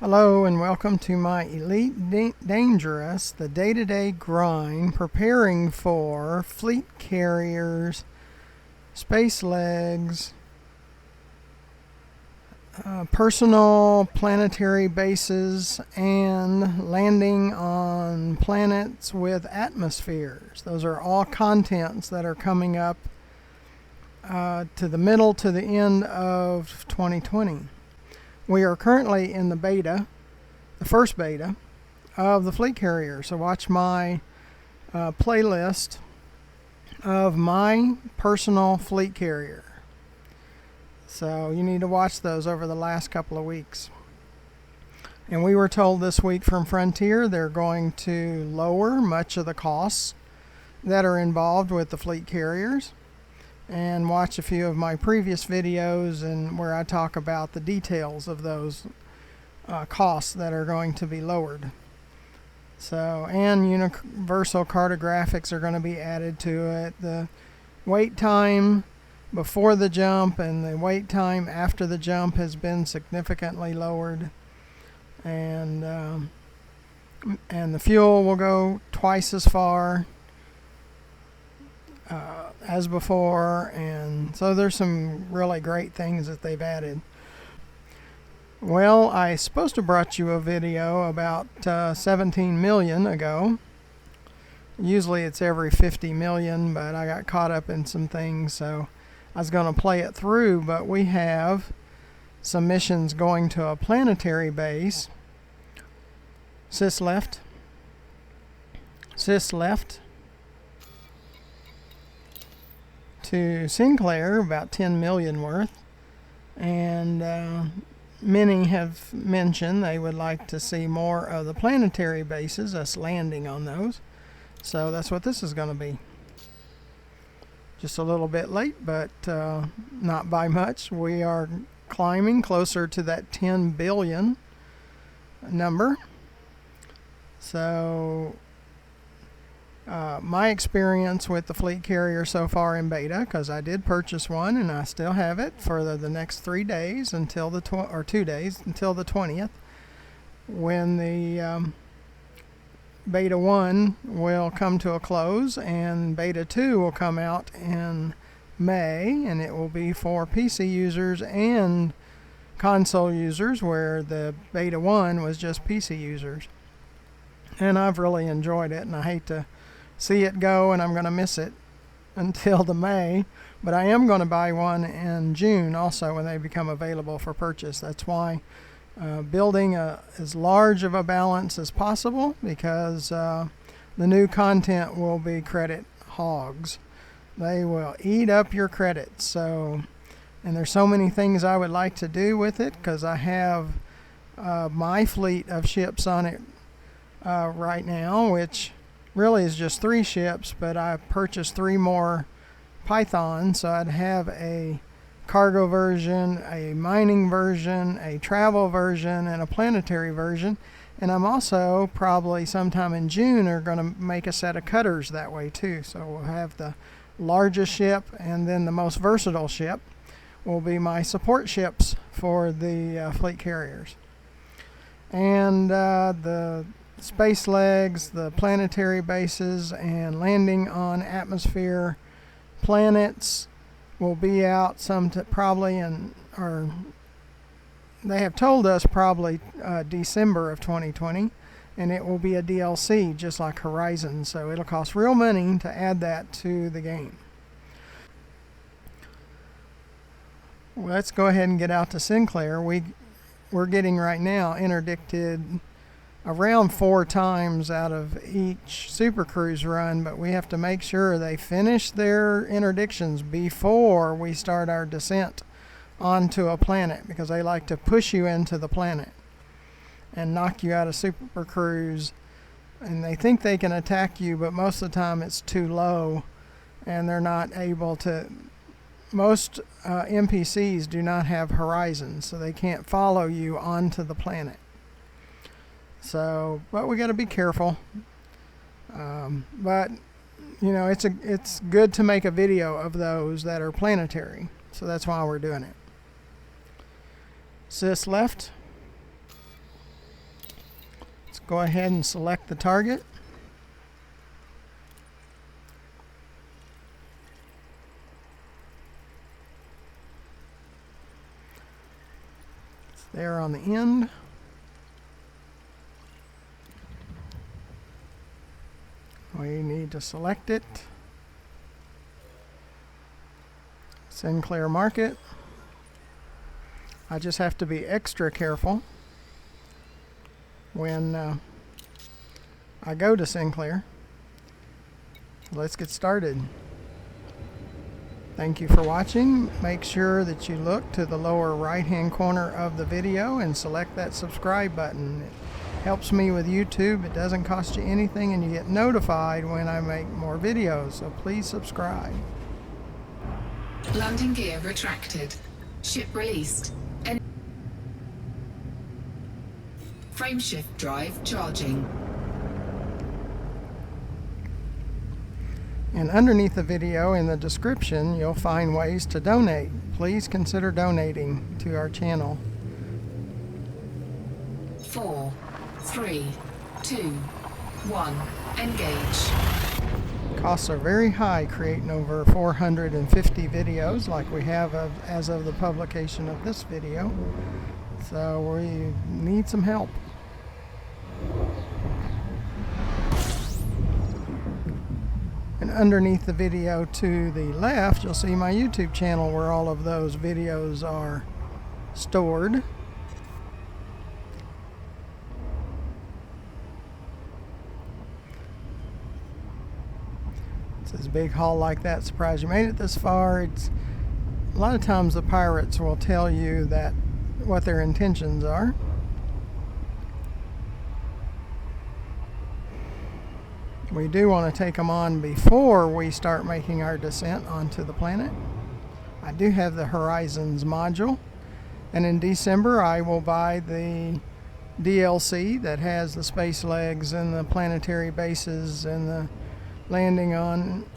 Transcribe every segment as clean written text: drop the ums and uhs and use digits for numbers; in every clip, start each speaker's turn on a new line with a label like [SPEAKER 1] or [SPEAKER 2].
[SPEAKER 1] Hello and welcome to my Elite Dangerous, the day-to-day grind preparing for fleet carriers, space legs, personal planetary bases, and landing on planets with atmospheres. Those are all contents that are coming up to the middle to the end of 2020. We are currently in the beta, the first beta of the fleet carrier. So watch my playlist of my personal fleet carrier. So you need to watch those over the last couple of weeks. And we were told this week from Frontier they're going to lower much of the costs that are involved with the fleet carriers. And watch a few of my previous videos and where I talk about the details of those costs that are going to be lowered. So, and universal cartographics are going to be added to it. The wait time before the jump and the wait time after the jump has been significantly lowered. And the fuel will go twice as far as before, and so there's some really great things that they've added. Well, I supposed to brought you a video about 17 million ago. Usually it's every 50 million, but I got caught up in some things, so I was going to play it through. But we have some missions going to a planetary base. Sys left. To Sinclair, about 10 million worth, and many have mentioned they would like to see more of the planetary bases, us landing on those. So that's what this is going to be. Just a little bit late, but not by much. We are climbing closer to that 10 billion number. So my experience with the fleet carrier so far in beta, because I did purchase one and I still have it for the next 3 days until the 2 days until the 20th, when the beta 1 will come to a close and beta 2 will come out in May, and it will be for PC users and console users, where the beta 1 was just PC users. And I've really enjoyed it, and I hate to see it go, and I'm going to miss it until the May, but I am going to buy one in June also when they become available for purchase. That's why building as large of a balance as possible, because the new content will be credit hogs. They will eat up your credits. So, and there's so many things I would like to do with it, because I have my fleet of ships on it right now, which really is just 3 ships, but I purchased 3 more Pythons, so I'd have a cargo version, a mining version, a travel version, and a planetary version. And I'm also probably sometime in June are going to make a set of cutters that way too. So we'll have the largest ship, and then the most versatile ship will be my support ships for the fleet carriers. And the space legs, the planetary bases, and landing on atmosphere planets will be out probably or they have told us probably December of 2020, and it will be a DLC just like Horizon, so it'll cost real money to add that to the game. Well, let's go ahead and get out to Sinclair. We're getting right now interdicted around 4 times out of each Super Cruise run, but we have to make sure they finish their interdictions before we start our descent onto a planet, because they like to push you into the planet and knock you out of Super Cruise, and they think they can attack you, but most of the time it's too low and they're not able to. Most NPCs do not have horizons, so they can't follow you onto the planet. So, but we got to be careful. But you know, it's good to make a video of those that are planetary. So that's why we're doing it. Sys left. go ahead and select the target. It's there on the end. We need to select it. Sinclair market. I just have to be extra careful when I go to Sinclair. Let's get started. Thank you for watching. Make sure that you look to the lower right hand corner of the video and select that subscribe button. It helps me with YouTube. It doesn't cost you anything, and you get notified when I make more videos, so please subscribe.
[SPEAKER 2] Landing gear retracted. Ship released. Frameshift drive charging.
[SPEAKER 1] And underneath the video in the description, you'll find ways to donate. Please consider donating to our channel.
[SPEAKER 2] 4, 3, 2, 1. Engage.
[SPEAKER 1] Costs are very high creating over 450 videos like we have as of the publication of this video. So we need some help. And underneath the video to the left, you'll see my YouTube channel where all of those videos are stored. It says big haul like that. Surprised you made it this far. It's a lot of times the pirates will tell you that what their intentions are. We do want to take them on before we start making our descent onto the planet. I do have the Horizons module, and in December I will buy the DLC that has the space legs and the planetary bases and the landing on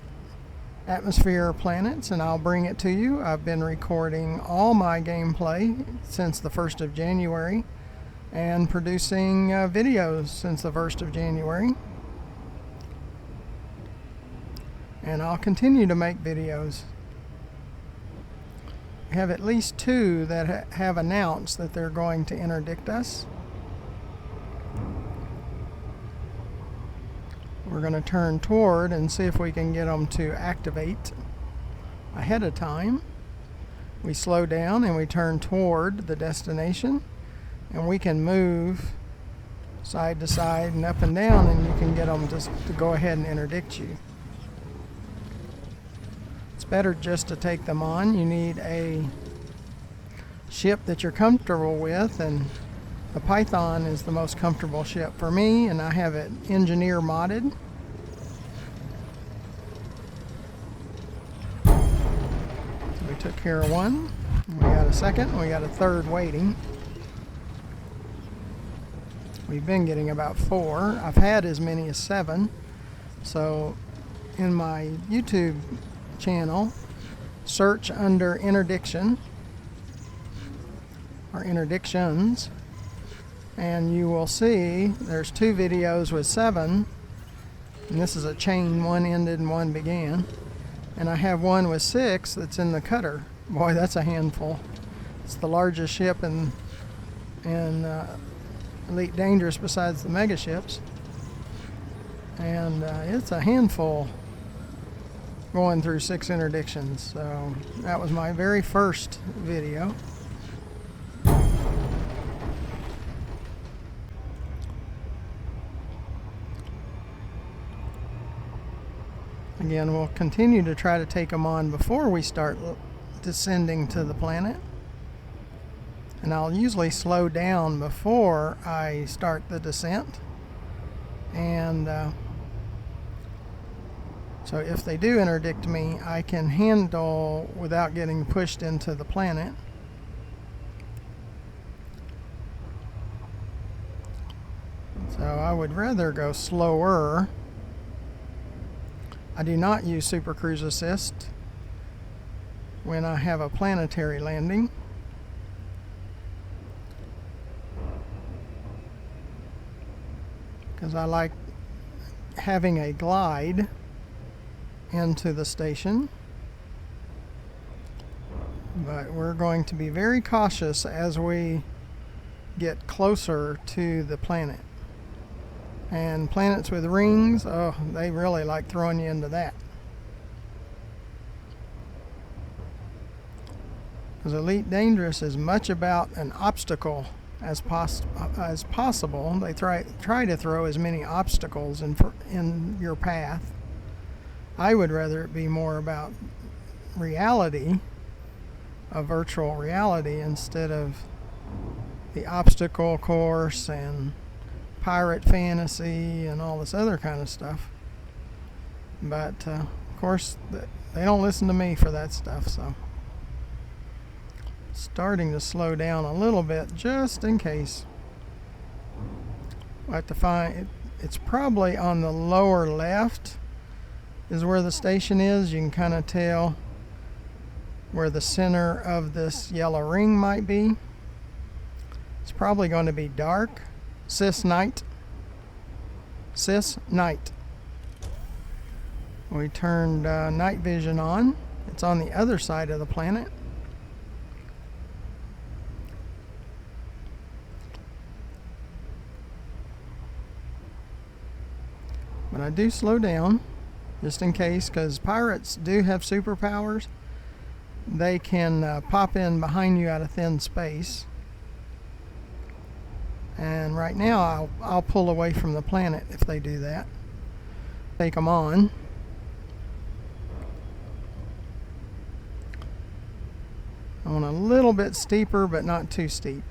[SPEAKER 1] atmosphere planets, and I'll bring it to you. I've been recording all my gameplay since the 1st of January and producing videos since the 1st of January. And I'll continue to make videos. We have at least 2 that have announced that they're going to interdict us. We're going to turn toward and see if we can get them to activate ahead of time. We slow down and we turn toward the destination, and we can move side to side and up and down, and you can get them just to go ahead and interdict you. It's better just to take them on. You need a ship that you're comfortable with, and the Python is the most comfortable ship for me, and I have it engineer modded. So we took care of one. We got a second. We got a third waiting. We've been getting about 4. I've had as many as 7. So in my YouTube channel, search under interdiction or interdictions, and you will see there's 2 videos with 7, and this is a chain. One ended and one began, and I have one with 6 that's in the cutter. Boy, that's a handful. It's the largest ship in Elite Dangerous besides the mega ships, and it's a handful going through 6 interdictions. So that was my very first video. Again, we'll continue to try to take them on before we start descending to the planet, and I'll usually slow down before I start the descent, and so if they do interdict me, I can handle without getting pushed into the planet. So I would rather go slower. I do not use Super Cruise Assist when I have a planetary landing. because I like having a glide into the station. But we're going to be very cautious as we get closer to the planet. And planets with rings, oh, they really like throwing you into that. Because Elite Dangerous is much about an obstacle as possible. They try to throw as many obstacles in your path. I would rather it be more about reality, a virtual reality, instead of the obstacle course and pirate fantasy and all this other kind of stuff. But of course they don't listen to me for that stuff, so starting to slow down a little bit just in case. I have to find it's probably on the lower left is where the station is. You can kind of tell where the center of this yellow ring might be. It's probably going to be dark. Cis night. We turned night vision on. It's on the other side of the planet. But I do slow down just in case, because pirates do have superpowers. They can pop in behind you out of thin space. And right now I'll pull away from the planet if they do that. Take them on. I want a little bit steeper, but not too steep.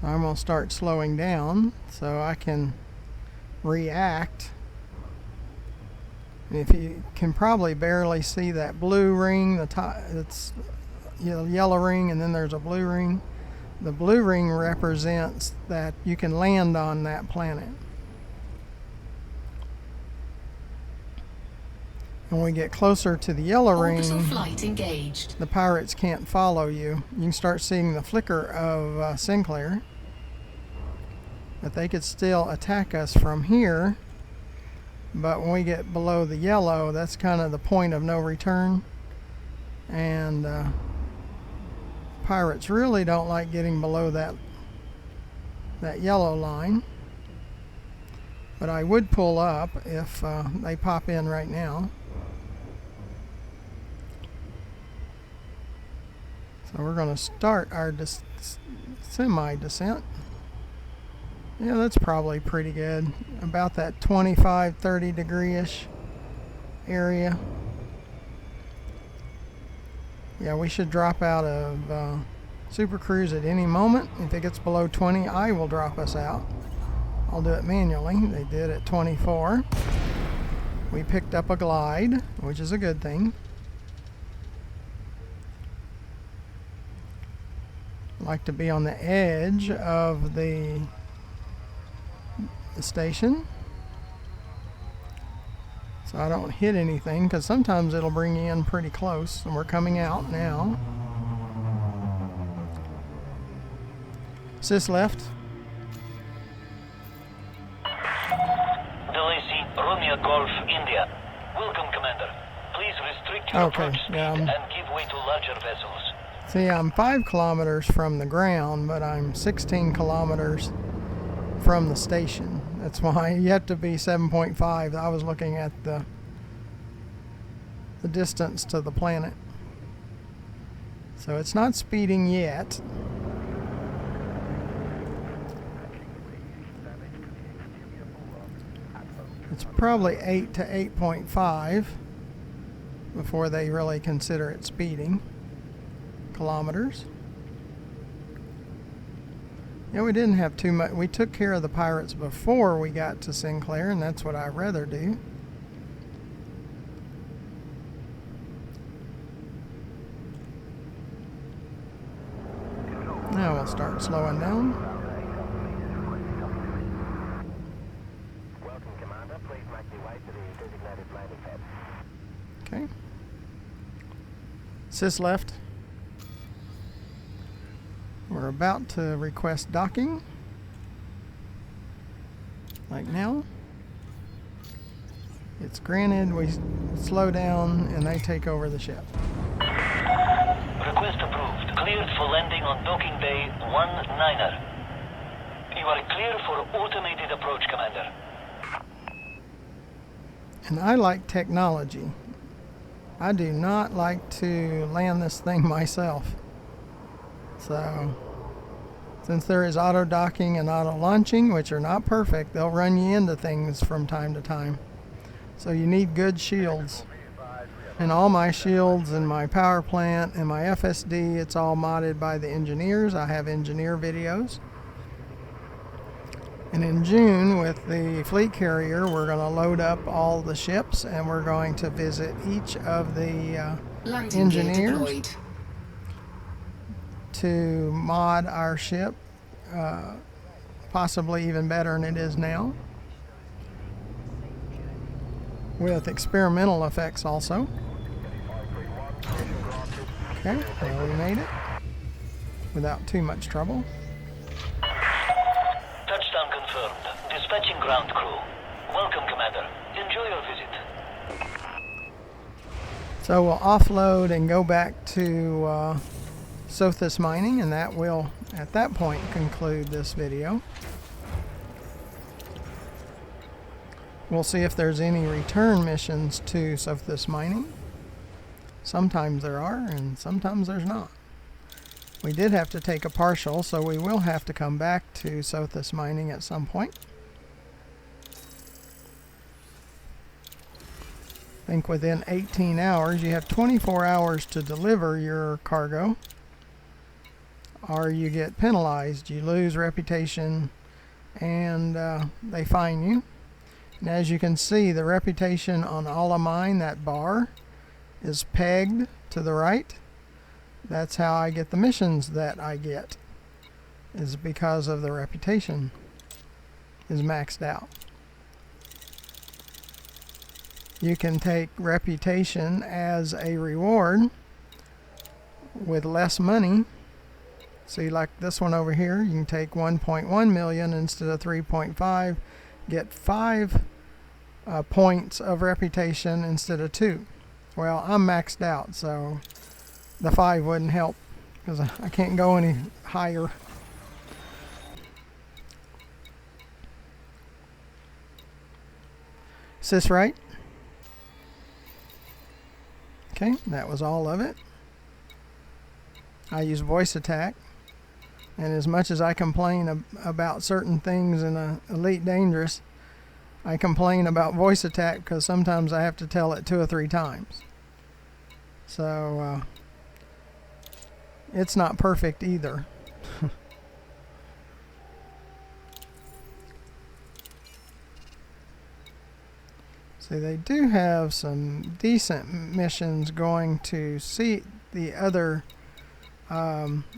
[SPEAKER 1] So I'm going to start slowing down so I can react. If you can probably barely see that blue ring, the top, it's yellow ring, and then there's a blue ring. The blue ring represents that you can land on that planet. When we get closer to the yellow
[SPEAKER 2] Orbital
[SPEAKER 1] ring,
[SPEAKER 2] flight engaged.
[SPEAKER 1] the pirates can't follow you. You can start seeing the flicker of Sinclair. But they could still attack us from here. But when we get below the yellow, that's kind of the point of no return. And pirates really don't like getting below that yellow line. But I would pull up if they pop in right now. So we're going to start our semi-descent. Yeah, that's probably pretty good. About that 25, 30 degree-ish area. Yeah, we should drop out of Super Cruise at any moment. If it gets below 20, I will drop us out. I'll do it manually. They did at 24. We picked up a glide, which is a good thing. Like to be on the edge of the station so I don't hit anything, because sometimes it'll bring you in pretty close. And we're coming out now. Cis left.
[SPEAKER 3] Delisi, Romeo Golf, India. Welcome, Commander. Please restrict your approach speed and give way to larger vessels.
[SPEAKER 1] See, I'm 5 kilometers from the ground, but I'm 16 kilometers from the station. That's why you have to be 7.5. I was looking at the distance to the planet. So it's not speeding yet. It's probably 8 to 8.5 before they really consider it speeding. Kilometers. Yeah, we didn't have too much. We took care of the pirates before we got to Sinclair, and that's what I'd rather do. Now we'll start slowing down.
[SPEAKER 4] Welcome, Commander. Please make your way to the designated landing pad.
[SPEAKER 1] Okay. Cis left. We're We're about to request docking. Like now. It's granted, we slow down and they take over the ship.
[SPEAKER 3] Request approved. Cleared for landing on docking bay 19er. You are clear for automated approach, Commander.
[SPEAKER 1] And I like technology. I do not like to land this thing myself. So, since there is auto docking and auto launching, which are not perfect, they'll run you into things from time to time. So you need good shields. And all my shields and my power plant and my FSD, it's all modded by the engineers. I have engineer videos. And in June, with the fleet carrier, we're going to load up all the ships and we're going to visit each of the engineers to mod our ship, possibly even better than it is now, with experimental effects also. Okay, well, we made it without too much trouble.
[SPEAKER 3] Touchdown confirmed. Dispatching ground crew. Welcome, Commander. Enjoy your visit.
[SPEAKER 1] So we'll offload and go back to Sothis mining, and that will, at that point, conclude this video. We'll see if there's any return missions to Sothis mining. Sometimes there are, and sometimes there's not. We did have to take a partial, so we will have to come back to Sothis mining at some point. I think within 18 hours, you have 24 hours to deliver your cargo, or you get penalized. You lose reputation, and they fine you. And as you can see, the reputation on all of mine, that bar, is pegged to the right. That's how I get the missions that I get, is because of the reputation is maxed out. You can take reputation as a reward with less money. See, like this one over here, you can take 1.1 million instead of 3.5, get 5 points of reputation instead of 2. Well, I'm maxed out, so the 5 wouldn't help because I can't go any higher. Is this right? Okay, that was all of it. I use voice attack, and as much as I complain about certain things in Elite Dangerous, I complain about voice attack because sometimes I have to tell it 2 or 3 times. So it's not perfect either. See, they do have some decent missions going to see the other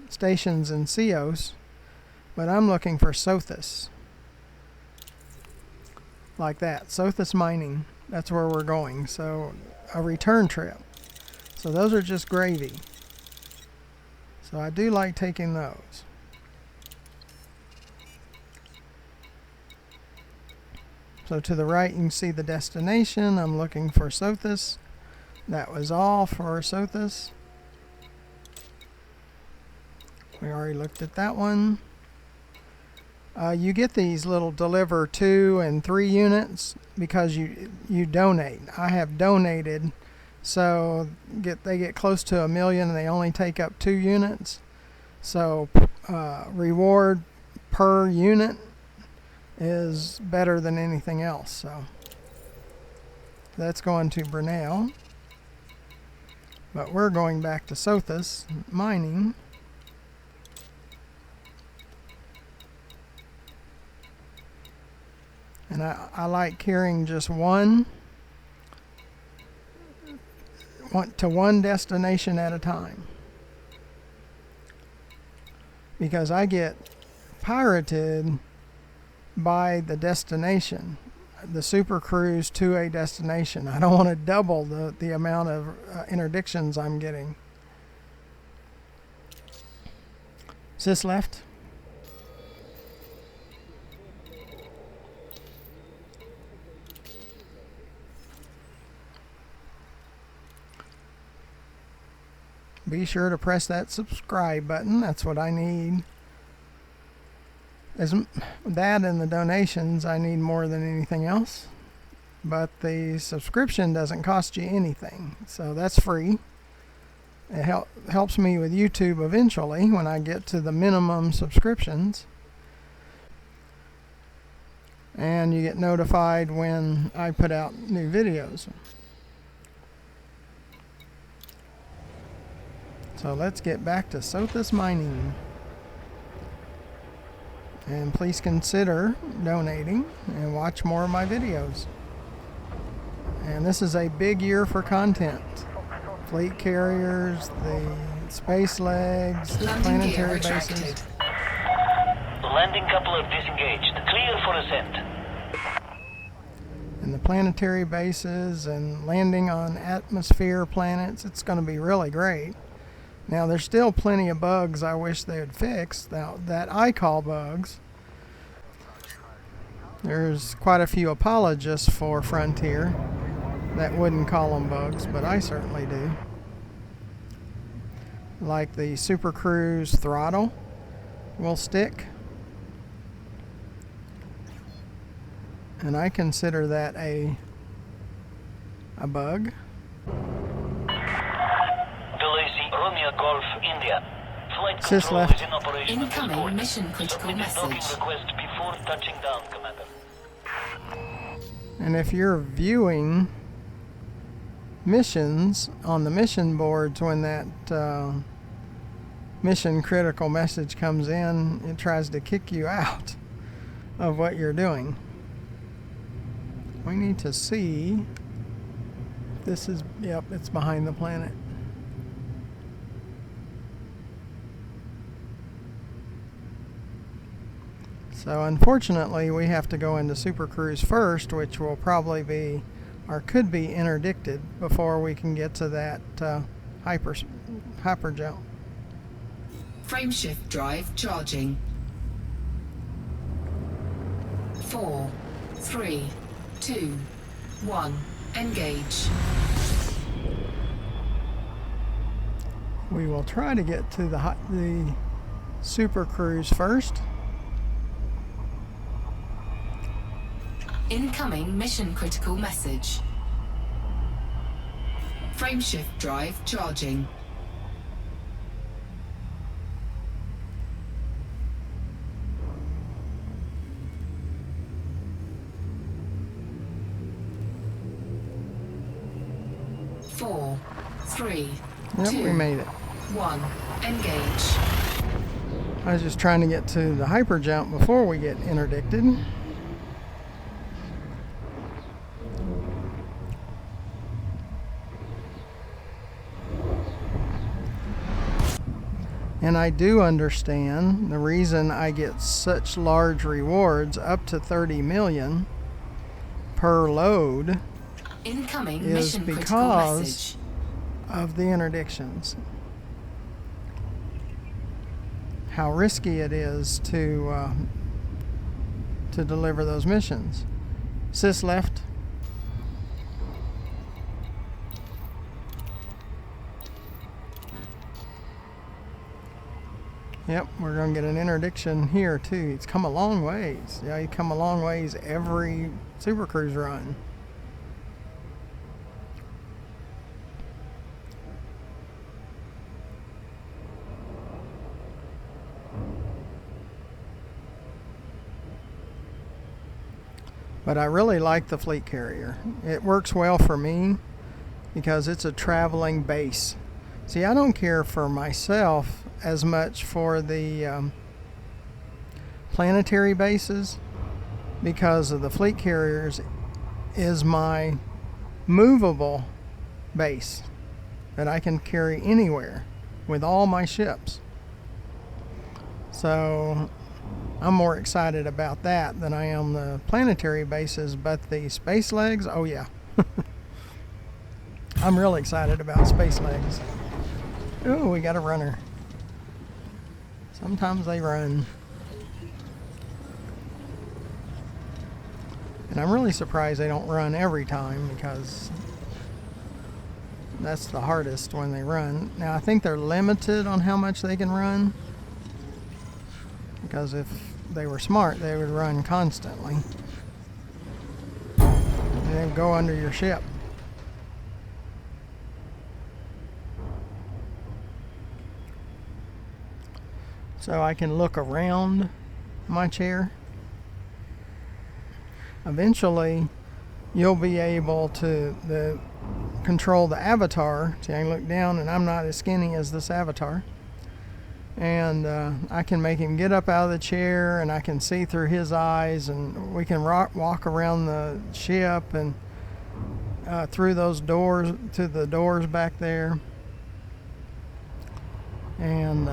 [SPEAKER 1] stations in Ceos, but I'm looking for Sothis. Like that, Sothis mining, that's where we're going. So a return trip. So those are just gravy. So I do like taking those. So to the right you can see the destination. I'm looking for Sothis. That was all for Sothis. We already looked at that one. You get these little deliver 2 and 3 units because you donate. I have donated, so they get close to 1 million and they only take up 2 units. So reward per unit is better than anything else. So that's going to Brunel, but we're going back to Sothis mining. And I like carrying just one to one destination at a time, because I get pirated by the destination, the super cruise to a destination. I don't want to double the amount of interdictions I'm getting. Sis left. Be sure to press that subscribe button. That's what I need. As that and the donations I need more than anything else. But the subscription doesn't cost you anything. So that's free. It helps me with YouTube eventually when I get to the minimum subscriptions. And you get notified when I put out new videos. So let's get back to Sothis mining. And please consider donating and watch more of my videos. And this is a big year for content. Fleet carriers, the space legs, the planetary bases.
[SPEAKER 3] Landing coupler disengaged. Clear for ascent.
[SPEAKER 1] And the planetary bases and landing on atmosphere planets. It's going to be really great. Now, there's still plenty of bugs I wish they would fix that I call bugs. There's quite a few apologists for Frontier that wouldn't call them bugs, but I certainly do. Like the Super Cruise throttle will stick. And I consider that a bug.
[SPEAKER 3] Delacey, Romeo Golf, India. Flight
[SPEAKER 1] Sis
[SPEAKER 3] control
[SPEAKER 1] left.
[SPEAKER 3] is in operation.
[SPEAKER 2] Incoming mission critical
[SPEAKER 3] Submit a docking
[SPEAKER 2] message.
[SPEAKER 3] request before touching down, Commander.
[SPEAKER 1] And if you're viewing missions on the mission boards when that mission critical message comes in, it tries to kick you out of what you're doing. We need to see. This is, yep, it's behind the planet. So unfortunately we have to go into Super Cruise first, which will probably be, or could be, interdicted before we can get to that hyper jump.
[SPEAKER 2] Frameshift drive charging. 4, 3, 2, 1. Engage.
[SPEAKER 1] We will try to get to the Super Cruise first.
[SPEAKER 2] Incoming mission critical message. Frameshift drive charging. Four, three,
[SPEAKER 1] Yep,
[SPEAKER 2] two,
[SPEAKER 1] we made it.
[SPEAKER 2] 1. Engage.
[SPEAKER 1] I was just trying to get to the hyper jump before we get interdicted. And I do understand the reason I get such large rewards, up to 30 million per load,
[SPEAKER 2] Incoming
[SPEAKER 1] is
[SPEAKER 2] mission critical
[SPEAKER 1] because
[SPEAKER 2] message.
[SPEAKER 1] of the interdictions. How risky it is to deliver those missions. Sis left. Yep, we're going to get an interdiction here too. It's come a long ways. Yeah, you come a long ways every Super Cruise run. But I really like the fleet carrier. It works well for me because it's a traveling base. See, I don't care for myself as much for the planetary bases, because of the fleet carriers is my movable base that I can carry anywhere with all my ships. So I'm more excited about that than I am the planetary bases, but the space legs, oh yeah. I'm really excited about space legs. Oh, we got a runner. Sometimes they run. And I'm really surprised they don't run every time, because that's the hardest when they run. Now, I think they're limited on how much they can run, because if they were smart, they would run constantly. And they'd go under your ship. So I can look around my chair. Eventually, you'll be able to control the avatar. See, I can look down, and I'm not as skinny as this avatar. And I can make him get up out of the chair, and I can see through his eyes, and we can walk around the ship and through those doors to the doors back there. And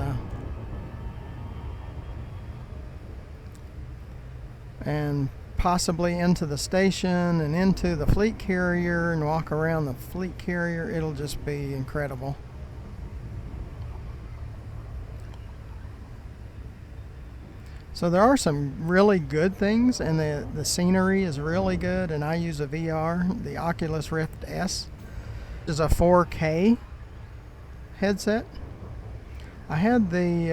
[SPEAKER 1] possibly into the station and into the fleet carrier and walk around the fleet carrier. It'll just be incredible. So there are some really good things, and the scenery is really good, and I use a VR, the Oculus Rift S. It's a 4K headset. I had the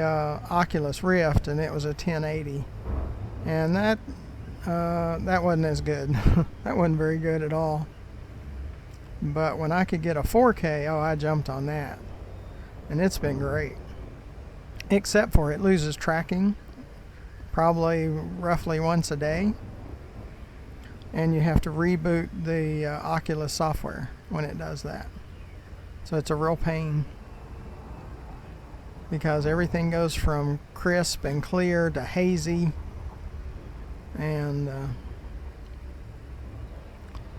[SPEAKER 1] Oculus Rift, and it was a 1080, and that wasn't as good. That wasn't very good at all. But when I could get a 4K, I jumped on that, and it's been great. Except for it loses tracking, probably roughly once a day, and you have to reboot the Oculus software when it does that. So it's a real pain, because everything goes from crisp and clear to hazy, and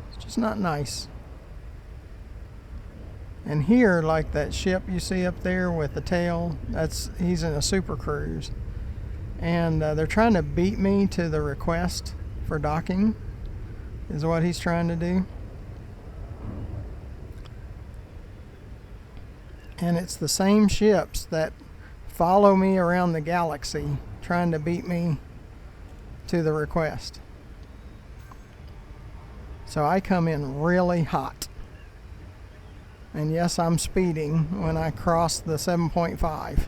[SPEAKER 1] it's just not nice. And here, like that ship you see up there with the tail, he's in a super cruise, and they're trying to beat me to the request for docking, is what he's trying to do. And it's the same ships that follow me around the galaxy trying to beat me to the request. So I come in really hot. And yes, I'm speeding when I cross the 7.5.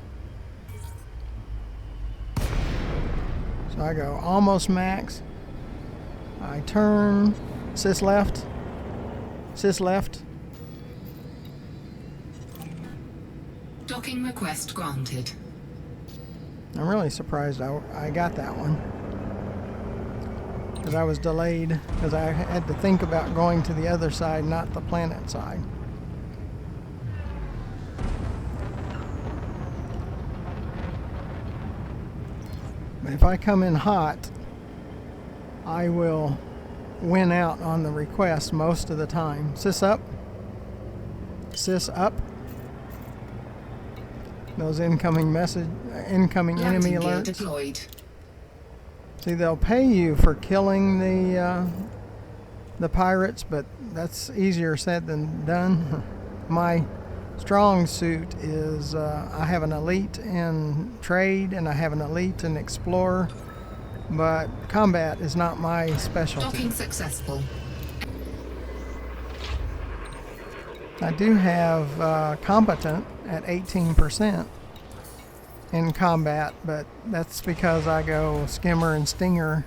[SPEAKER 1] So I go almost max. I turn, sis left, sis left.
[SPEAKER 2] Docking request granted.
[SPEAKER 1] I'm really surprised I got that one, because I was delayed, because I had to think about going to the other side, not the planet side. But if I come in hot, I will win out on the request most of the time. Sis up. Sis up. Those incoming enemy alerts.
[SPEAKER 2] Deployed.
[SPEAKER 1] See, they'll pay you for killing the pirates, but that's easier said than done. My strong suit is I have an elite in trade, and I have an elite in explorer, but combat is not my specialty.
[SPEAKER 2] Docking successful.
[SPEAKER 1] I do have competent at 18% in combat, but that's because I go skimmer and stinger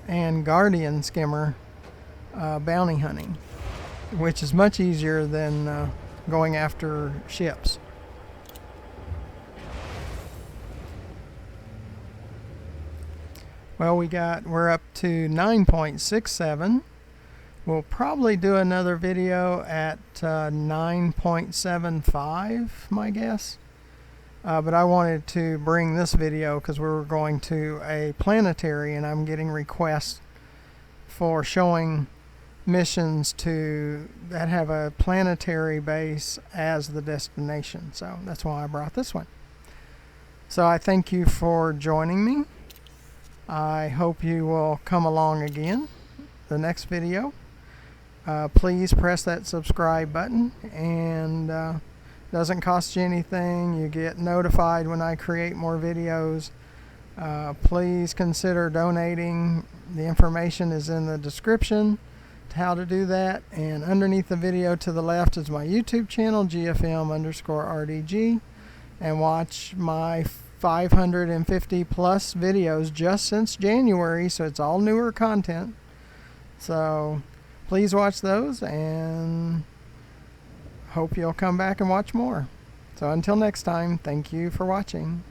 [SPEAKER 1] and guardian skimmer bounty hunting, which is much easier than going after ships. Well, we're up to 9.67. We'll probably do another video at 9.75, my guess. But I wanted to bring this video because we were going to a planetary, and I'm getting requests for showing missions that have a planetary base as the destination. So that's why I brought this one. So I thank you for joining me. I hope you will come along again the next video. Please press that subscribe button, and Doesn't cost you anything. You get notified when I create more videos. Please consider donating. The information is in the description to how to do that. And underneath the video to the left is my YouTube channel, GFM_RDG. And watch my 550 plus videos just since January, so it's all newer content. So please watch those, and hope you'll come back and watch more. So until next time, thank you for watching.